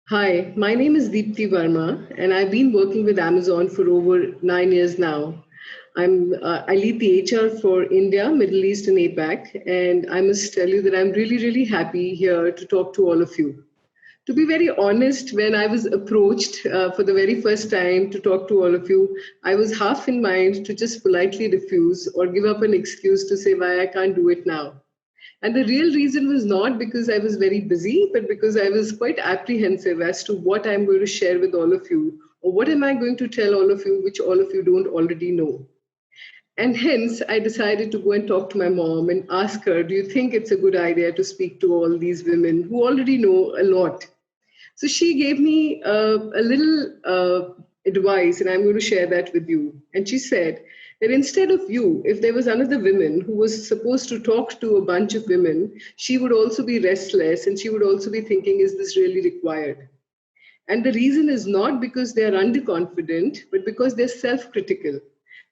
Hi, my name is Deepthi Verma, and I've been working with Amazon for over 9 years now. I lead the HR for India, Middle East, and APAC, and I must tell you that I'm really happy here to talk to all of you. To be very honest, when I was approached for the very first time to talk to all of you, I was half in mind to just politely refuse or give up an excuse to say why I can't do it now. And the real reason was not because I was very busy, but because I was quite apprehensive as to what I'm going to share with all of you, or what am I going to tell all of you, which all of you don't already know. And hence, I decided to go and talk to my mom and ask her, do you think it's a good idea to speak to all these women who already know a lot? So she gave me a little advice, and I'm going to share that with you. And she said that instead of you, if there was another woman who was supposed to talk to a bunch of women, she would also be restless and she would also be thinking, is this really required? And the reason is not because they are underconfident, but because they're self critical.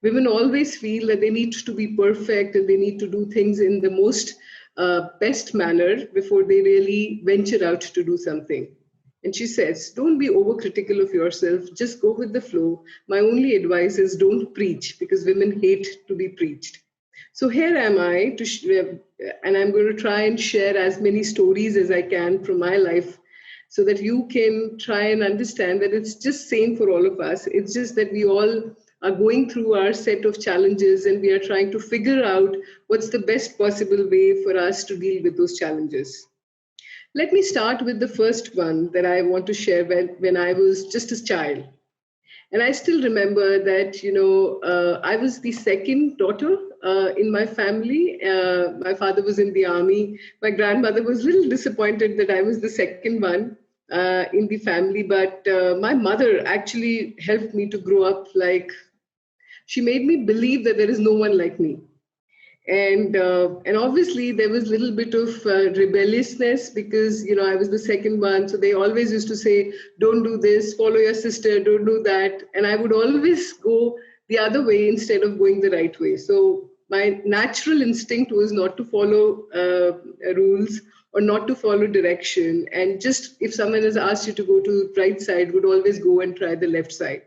Women always feel that they need to be perfect and they need to do things in the most best manner before they really venture out to do something. And she says, don't be overcritical of yourself, just go with the flow. My only advice is don't preach because women hate to be preached. So here am I, and I'm going to try and share as many stories as I can from my life so that you can try and understand that it's just same for all of us. It's just that we all are going through our set of challenges and we are trying to figure out what's the best possible way for us to deal with those challenges. Let me start with the first one that I want to share when I was just a child. And I still remember that, I was the second daughter in my family. My father was in the army. My grandmother was a little disappointed that I was the second one in the family. But my mother actually helped me to grow up like she made me believe that there is no one like me. And obviously there was a little bit of rebelliousness because I was the second one, so they always used to say, don't do this, follow your sister, don't do that, and I would always go the other way instead of going the right way. So my natural instinct was not to follow rules or not to follow direction, and just if someone has asked you to go to the right side, would always go and try the left side.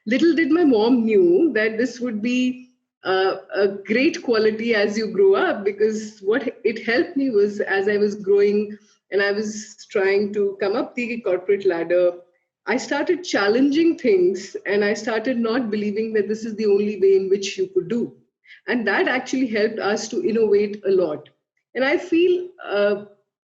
Little did my mom knew that this would be a great quality as you grow up, because what it helped me was, as I was growing and I was trying to come up the corporate ladder, I started challenging things and I started not believing that this is the only way in which you could do. And that actually helped us to innovate a lot. And I feel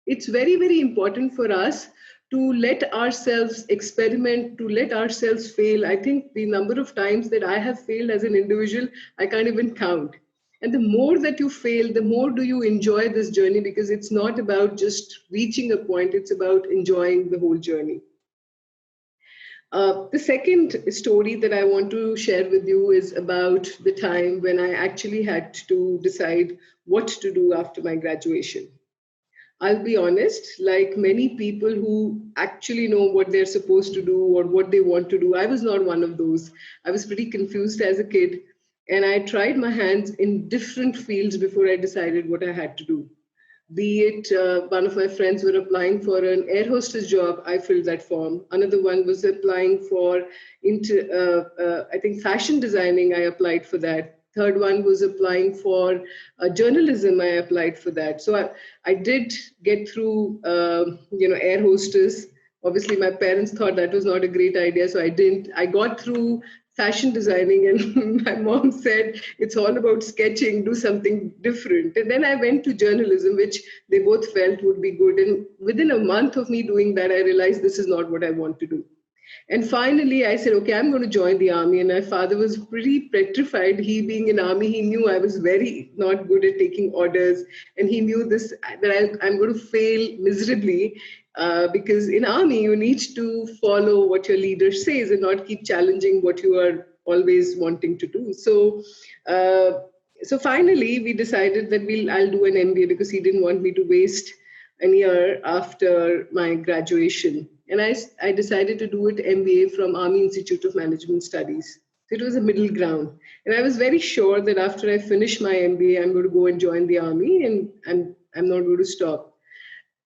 it's very important for us to let ourselves experiment, to let ourselves fail. I think the number of times that I have failed as an individual, I can't even count. And the more that you fail, the more do you enjoy this journey, because it's not about just reaching a point, it's about enjoying the whole journey. The second story that I want to share with you is about the time when I actually had to decide what to do after my graduation. I'll be honest, like many people who actually know what they're supposed to do or what they want to do, I was not one of those. I was pretty confused as a kid, and I tried my hands in different fields before I decided what I had to do. Be it one of my friends were applying for an air hostess job, I filled that form. Another one was applying for, I think, fashion designing, I applied for that. Third one was applying for journalism, I applied for that. So I did get through, air hostess. Obviously, my parents thought that was not a great idea, so I didn't. I got through fashion designing, and my mom said it's all about sketching, do something different. And then I went to journalism, which they both felt would be good. And within a month of me doing that, I realized this is not what I want to do. And finally, I said, okay, I'm going to join the army. And my father was pretty petrified. He, being in army, he knew I was very not good at taking orders, and he knew this that I'm going to fail miserably. Because in army, you need to follow what your leader says and not keep challenging what you are always wanting to do. Uh, so finally, we decided that I'll do an MBA, because he didn't want me to waste a year after my graduation. And I decided to do it MBA from Army Institute of Management Studies. So it was a middle ground. And I was very sure that after I finish my MBA, I'm going to go and join the army, and I'm not going to stop.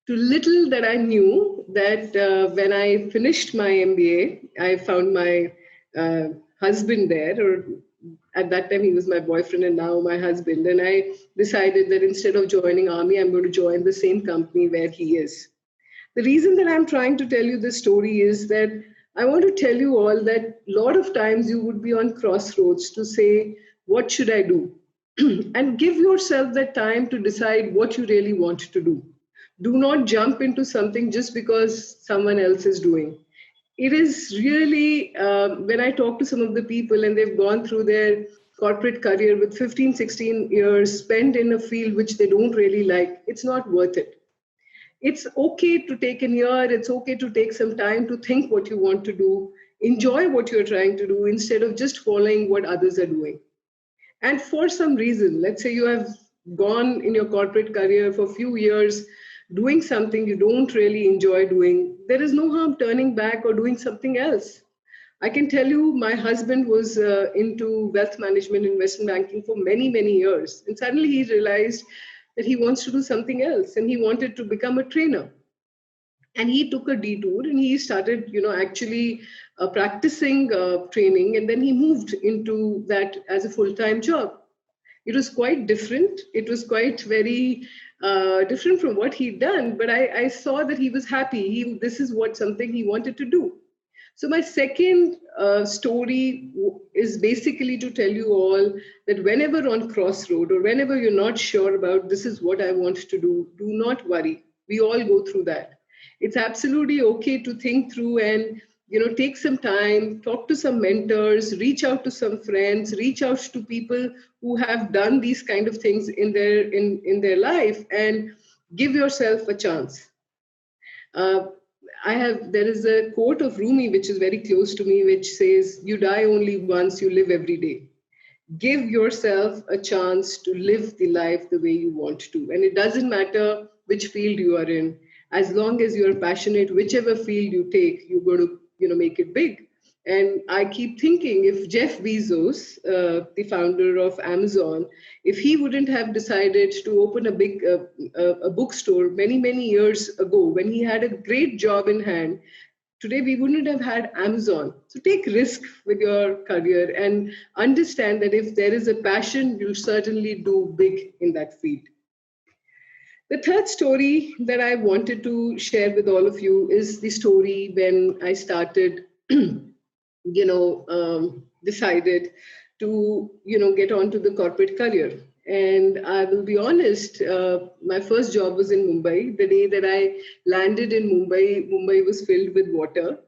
To little that I knew that when I finished my MBA, I found my uh, husband there, or at that time he was my boyfriend and now my husband. And I decided that instead of joining army, I'm going to join the same company where he is. The reason that I'm trying to tell you this story is that I want to tell you all that a lot of times you would be on crossroads to say, what should I do? And give yourself that time to decide what you really want to do. Do not jump into something just because someone else is doing. It is really, when I talk to some of the people and they've gone through their corporate career with 15, 16 years spent in a field which they don't really like, it's not worth it. It's okay to take a year, it's okay to take some time to think what you want to do, enjoy what you're trying to do instead of just following what others are doing. And for some reason, let's say you have gone in your corporate career for a few years doing something you don't really enjoy doing, there is no harm turning back or doing something else. I can tell you, my husband was into wealth management, investment banking for many, many years. And suddenly he realized that he wants to do something else and he wanted to become a trainer. And he took a detour and he started, actually practicing training. And then he moved into that as a full-time job. It was quite different. It was quite very different from what he'd done. But I saw that he was happy. This is what something he wanted to do. So my second story is basically to tell you all that whenever on crossroad or whenever you're not sure about this is what I want to do not worry. We all go through that. It's absolutely okay to think through and take some time, talk to some mentors, reach out to some friends, reach out to people who have done these kind of things in their life, and give yourself a chance. uh, there is a quote of Rumi which is very close to me, which says, "You die only once, you live every day." Give yourself a chance to live the life the way you want to. And it doesn't matter which field you are in, as long as you're passionate, whichever field you take, you're going to, make it big. And I keep thinking, if Jeff Bezos, the founder of Amazon, if he wouldn't have decided to open a big a bookstore many, many years ago, when he had a great job in hand, today we wouldn't have had Amazon. So take risk with your career and understand that if there is a passion, you'll certainly do big in that field. The third story that I wanted to share with all of you is the story when I started, decided to, get onto the corporate career. And I will be honest, my first job was in Mumbai. The day that I landed in Mumbai, Mumbai was filled with water.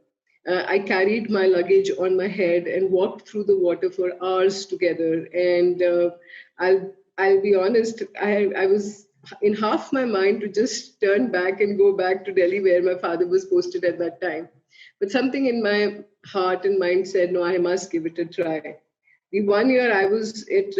I carried my luggage on my head and walked through the water for hours together. And I'll be honest, I was in half my mind to just turn back and go back to Delhi where my father was posted at that time. But something in my heart and mind said, no, I must give it a try. The 1 year I was in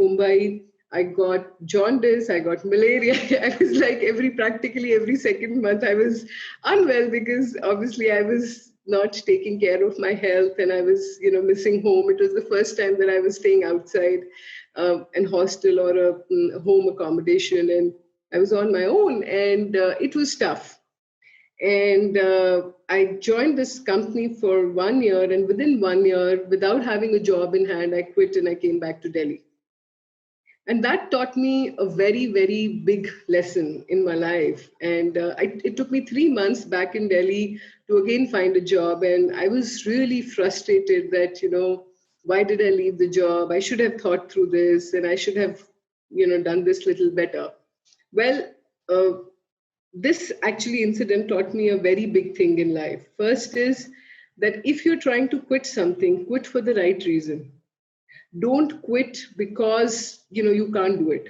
Mumbai, I got jaundice, I got malaria. I was like practically every second month I was unwell because obviously I was not taking care of my health and I was, missing home. It was the first time that I was staying outside an hostel or a home accommodation, and I was on my own, and it was tough. And I joined this company for 1 year, and within 1 year, without having a job in hand, I quit and I came back to Delhi. And that taught me a very, very big lesson in my life. And it took me 3 months back in Delhi to again find a job. And I was really frustrated that, why did I leave the job? I should have thought through this and I should have, done this little better. Well, uh, this actually incident taught me a very big thing in life. First is that if you're trying to quit something, quit for the right reason. Don't quit because you can't do it.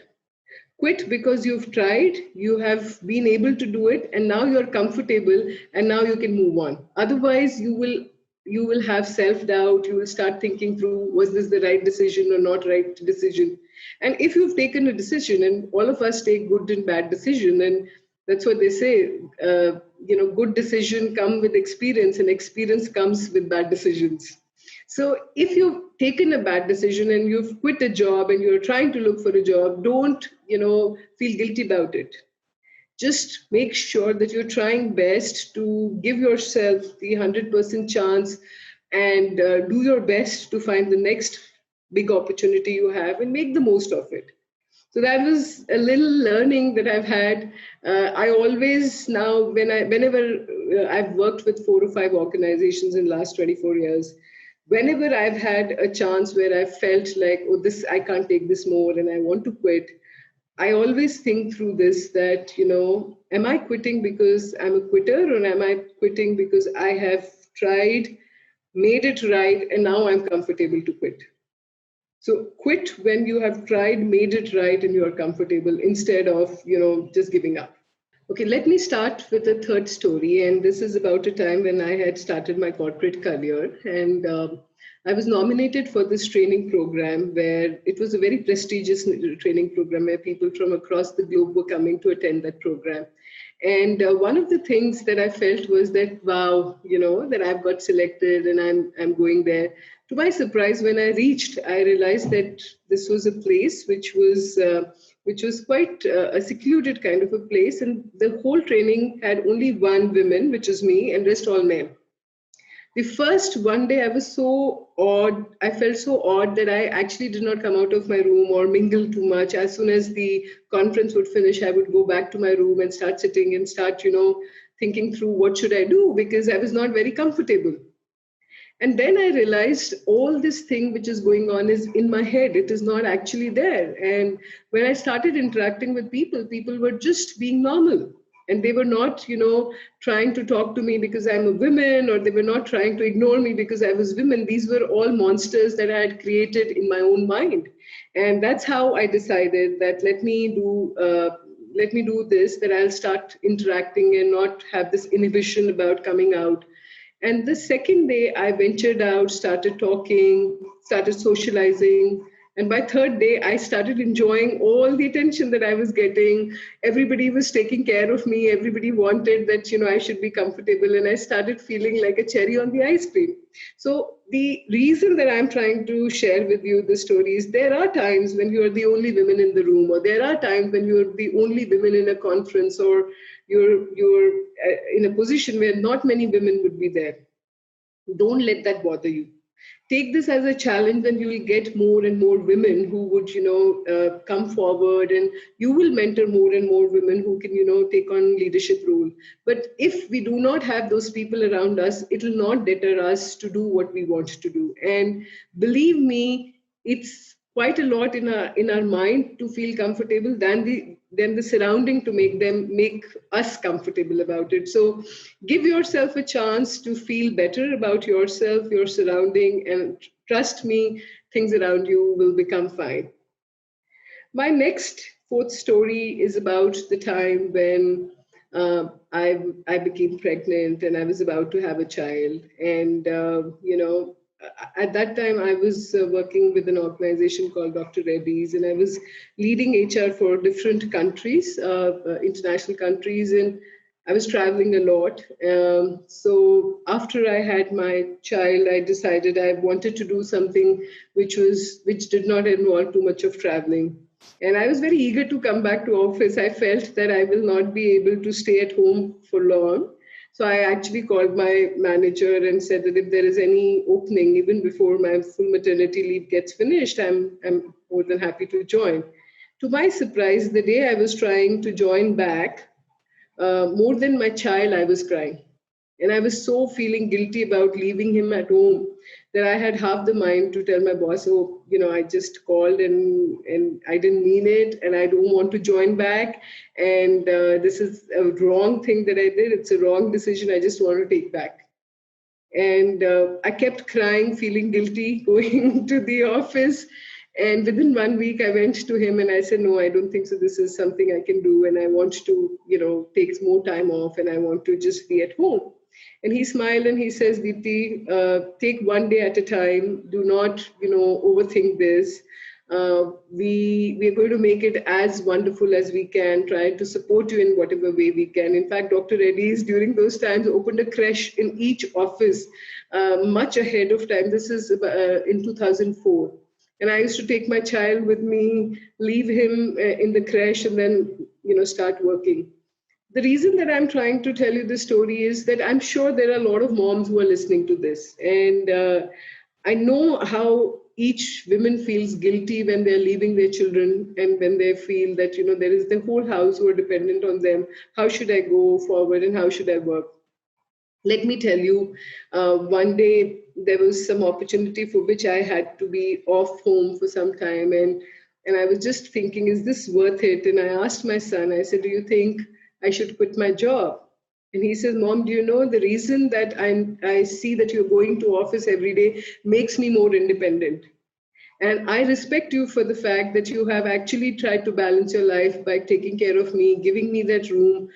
Quit because you've tried, you have been able to do it, and now you're comfortable, and now you can move on. Otherwise, you will have self-doubt. You will start thinking through, was this the right decision or not right decision? And if you've taken a decision, and all of us take good and bad decision, and that's what they say, good decision come with experience, and experience comes with bad decisions. So if you've taken a bad decision and you've quit a job and you're trying to look for a job, don't, feel guilty about it. just make sure that you're trying best to give yourself the 100% chance and do your best to find the next big opportunity you have and make the most of it. So that was a little learning that I've had. I always now, whenever I've worked with 4 or 5 organizations in the last 24 years, whenever I've had a chance where I felt like, oh, this, I can't take this more and I want to quit, I always think through this that, am I quitting because I'm a quitter, or am I quitting because I have tried, made it right, and now I'm comfortable to quit? So quit when you have tried, made it right, and you are comfortable instead of, just giving up. Okay, let me start with the third story. And this is about a time when I had started my corporate career. And I was nominated for this training program where it was a very prestigious training program where people from across the globe were coming to attend that program. And one of the things that I felt was that, wow, that I've got selected and I'm going there. To my surprise, when I reached, I realized that this was a place which was quite a secluded kind of a place, and the whole training had only one woman, which is me, and rest all men. The first one day I was so odd. I felt so odd that I actually did not come out of my room or mingle too much. As soon as the conference would finish, I would go back to my room and start sitting and start, thinking through what should I do, because I was not very comfortable. And then I realized all this thing which is going on is in my head. It is not actually there. And when I started interacting with people, people were just being normal. And they were not, trying to talk to me because I'm a woman, or they were not trying to ignore me because I was women. These were all monsters that I had created in my own mind. And that's how I decided that let me do this, that I'll start interacting and not have this inhibition about coming out. And the second day, I ventured out, started talking, started socializing. And by third day, I started enjoying all the attention that I was getting. Everybody was taking care of me. Everybody wanted that, I should be comfortable. And I started feeling like a cherry on the ice cream. So the reason that I'm trying to share with you the story is there are times when you are the only women in the room, or there are times when you're the only women in a conference, or you're in a position where not many women would be there. Don't let that bother you. Take this as a challenge, and you will get more and more women who would come forward, and you will mentor more and more women who can take on leadership role. But if we do not have those people around us, it will not deter us to do what we want to do. And believe me, it's quite a lot in our mind to feel comfortable than the surrounding to make us comfortable about it. So give yourself a chance to feel better about yourself, your surrounding, and trust me, things around you will become fine. My next fourth story is about the time when I became pregnant and I was about to have a child. And, at that time, I was working with an organization called Dr. Reddy's, and I was leading HR for different countries, international countries, and I was traveling a lot. So after I had my child, I decided I wanted to do something which did not involve too much of traveling. And I was very eager to come back to office. I felt that I will not be able to stay at home for long. So I actually called my manager and said that if there is any opening, even before my full maternity leave gets finished, I'm more than happy to join. To my surprise, the day I was trying to join back, more than my child, I was crying. And I was so feeling guilty about leaving him at home that I had half the mind to tell my boss, oh, I just called and I didn't mean it, and I don't want to join back. And this is a wrong thing that I did. It's a wrong decision. I just want to take back. And I kept crying, feeling guilty, going to the office. And within 1 week, I went to him and I said, no, I don't think so. This is something I can do. And I want to, take more time off, and I want to just be at home. And he smiled and he says, Deepti, take one day at a time. Do not, overthink this. We're going to make it as wonderful as we can, try to support you in whatever way we can. In fact, Dr. Reddy's during those times opened a creche in each office much ahead of time. This is in 2004. And I used to take my child with me, leave him in the creche, and then, start working. The reason that I'm trying to tell you this story is that I'm sure there are a lot of moms who are listening to this. And I know how each woman feels guilty when they're leaving their children and when they feel that, there is the whole house who are dependent on them. How should I go forward and how should I work? Let me tell you, one day there was some opportunity for which I had to be off home for some time, and I was just thinking, is this worth it? And I asked my son, I said, do you think I should quit my job? And he says, Mom, do you know the reason that I see that you're going to office every day makes me more independent? And I respect you for the fact that you have actually tried to balance your life by taking care of me, giving me that room,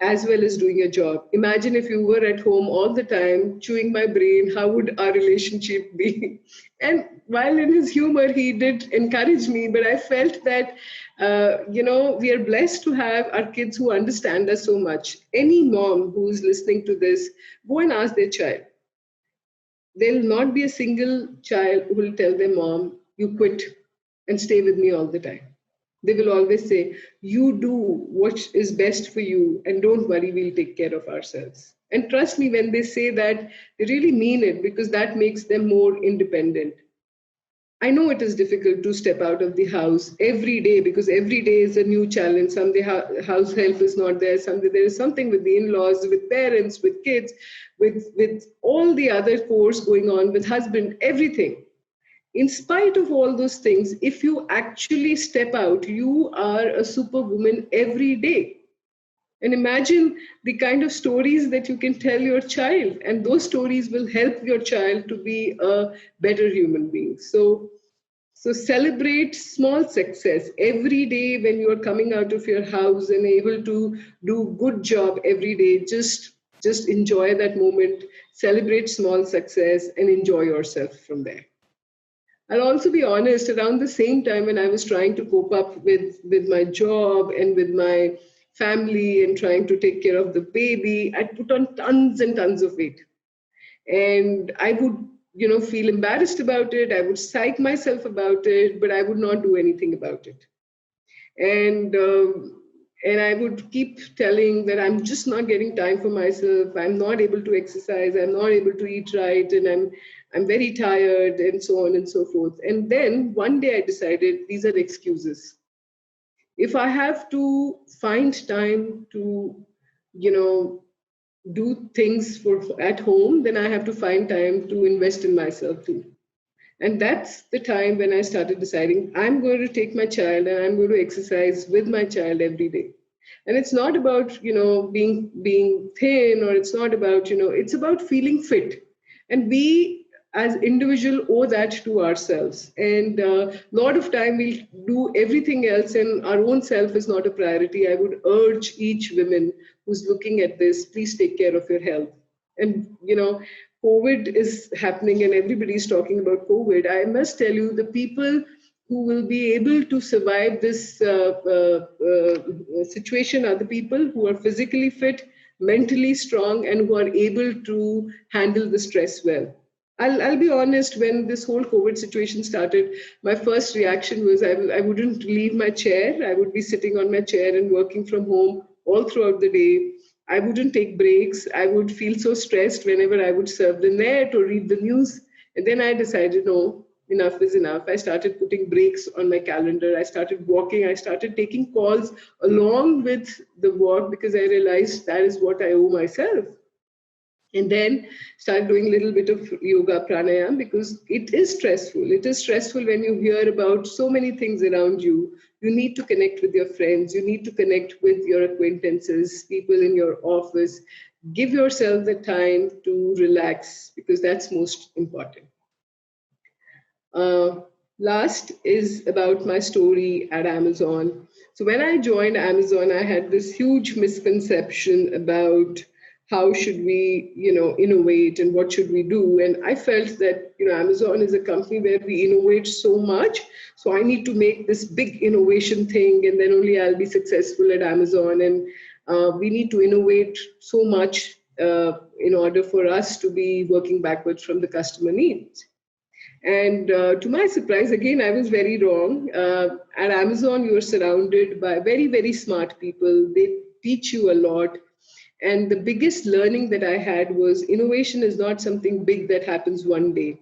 as well as doing a job. Imagine if you were at home all the time, chewing my brain, how would our relationship be? And while in his humor, he did encourage me, but I felt that, we are blessed to have our kids who understand us so much. Any mom who's listening to this, go and ask their child. There'll not be a single child who will tell their mom, you quit and stay with me all the time. They will always say, you do what is best for you and don't worry, we'll take care of ourselves. And trust me, when they say that, they really mean it because that makes them more independent. I know it is difficult to step out of the house every day because every day is a new challenge. Someday house help is not there. Someday there is something with the in-laws, with parents, with kids, with all the other chores going on, with husband, everything. In spite of all those things, if you actually step out, you are a superwoman every day. And imagine the kind of stories that you can tell your child, and those stories will help your child to be a better human being. So celebrate small success every day when you are coming out of your house and able to do good job every day. Just enjoy that moment, celebrate small success, and enjoy yourself from there. I'll also be honest, around the same time when I was trying to cope up with my job and with my family and trying to take care of the baby, I put on tons and tons of weight. And I would, feel embarrassed about it. I would psych myself about it, but I would not do anything about it. And and I would keep telling that I'm just not getting time for myself. I'm not able to exercise. I'm not able to eat right, and I'm very tired, and so on and so forth. And then one day I decided these are excuses. If I have to find time to, you know, do things for at home, then I have to find time to invest in myself too. And that's the time when I started deciding I'm going to take my child and I'm going to exercise with my child every day. And it's not about, being thin, or it's not about, it's about feeling fit. And we as individual owe that to ourselves. And a lot of time we'll do everything else and our own self is not a priority. I would urge each woman who's looking at this, please take care of your health. And COVID is happening and everybody's talking about COVID. I must tell you, the people who will be able to survive this situation are the people who are physically fit, mentally strong, and who are able to handle the stress well. I'll be honest, when this whole COVID situation started, my first reaction was I wouldn't leave my chair. I would be sitting on my chair and working from home all throughout the day. I wouldn't take breaks. I would feel so stressed whenever I would surf the net or read the news. And then I decided, no, enough is enough. I started putting breaks on my calendar. I started walking. I started taking calls along with the walk because I realized that is what I owe myself. And then started doing a little bit of yoga pranayam because it is stressful. It is stressful when you hear about so many things around you. You need to connect with your friends. You need to connect with your acquaintances, people in your office. Give yourself the time to relax because that's most important. Last is about my story at Amazon. So when I joined Amazon, I had this huge misconception about how should we, innovate and what should we do. And I felt that, Amazon is a company where we innovate so much. So I need to make this big innovation thing, and then only I'll be successful at Amazon. And we need to innovate so much in order for us to be working backwards from the customer needs. And to my surprise, again, I was very wrong. At Amazon, you are surrounded by very, very smart people. teach you a lot. And the biggest learning that I had was innovation is not something big that happens one day.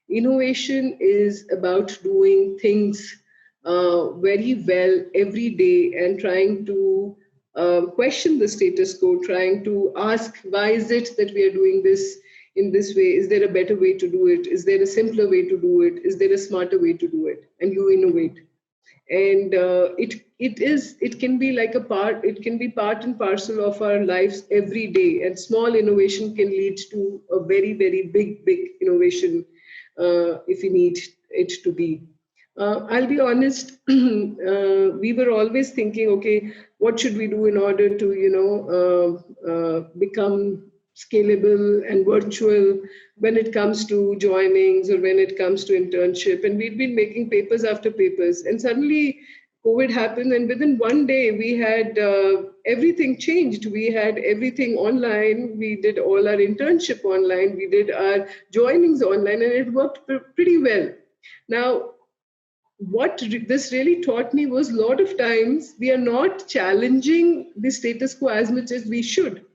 Innovation is about doing things very well every day and trying to question the status quo, trying to ask, why is it that we are doing this in this way? Is there a better way to do it? Is there a simpler way to do it? Is there a smarter way to do it? And you innovate. And it can be like a part, it can be part and parcel of our lives every day, and small innovation can lead to a very, very big innovation if we need it to be. I'll be honest, we were always thinking, okay, what should we do in order to, become scalable and virtual when it comes to joinings or when it comes to internship. And we'd been making papers after papers. And suddenly COVID happened, and within one day, we had everything changed. We had everything online. We did all our internship online. We did our joinings online, and it worked pretty well. Now, what this really taught me was a lot of times we are not challenging the status quo as much as we should.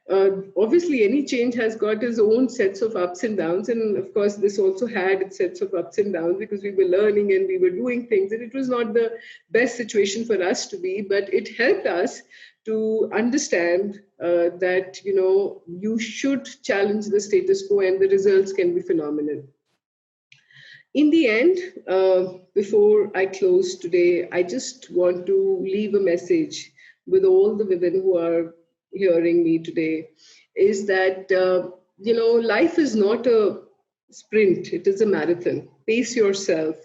Obviously, any change has got its own sets of ups and downs. And of course, this also had its sets of ups and downs because we were learning and we were doing things. And it was not the best situation for us to be, but it helped us to understand that, you should challenge the status quo and the results can be phenomenal. In the end, before I close today, I just want to leave a message with all the women who are hearing me today, is that, life is not a sprint, it is a marathon. Pace yourself.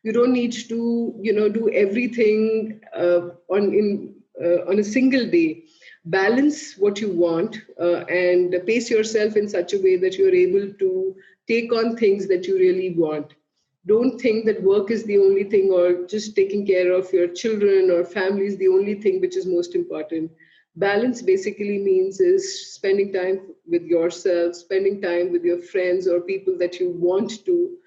You don't need to, do everything on a single day. Balance what you want and pace yourself in such a way that you're able to take on things that you really want. Don't think that work is the only thing, or just taking care of your children or family is the only thing which is most important. Balance basically means is spending time with yourself, spending time with your friends or people that you want to,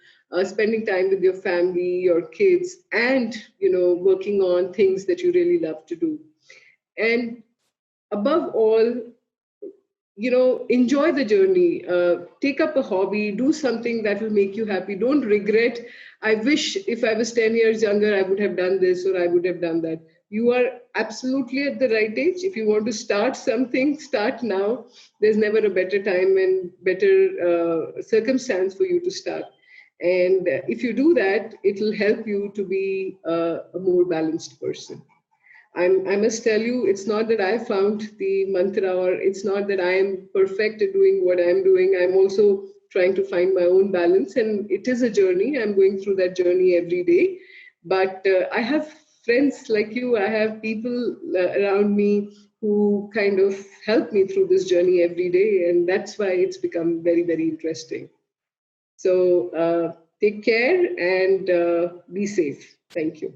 spending time with your family, your kids, and working on things that you really love to do. And above all, enjoy the journey. Take up a hobby, do something that will make you happy. Don't regret, I wish if I was 10 years younger I would have done this or I would have done that. You are absolutely at the right age. If you want to start something, start now. There's never a better time and better circumstance for you to start. And if you do that, it will help you to be a more balanced person. I must tell you, it's not that I found the mantra, or it's not that I am perfect at doing what I'm doing. I'm also trying to find my own balance, and it is a journey. I'm going through that journey every day. But I have friends like you, I have people around me who kind of help me through this journey every day, and that's why it's become very, very interesting. So take care and be safe. Thank you.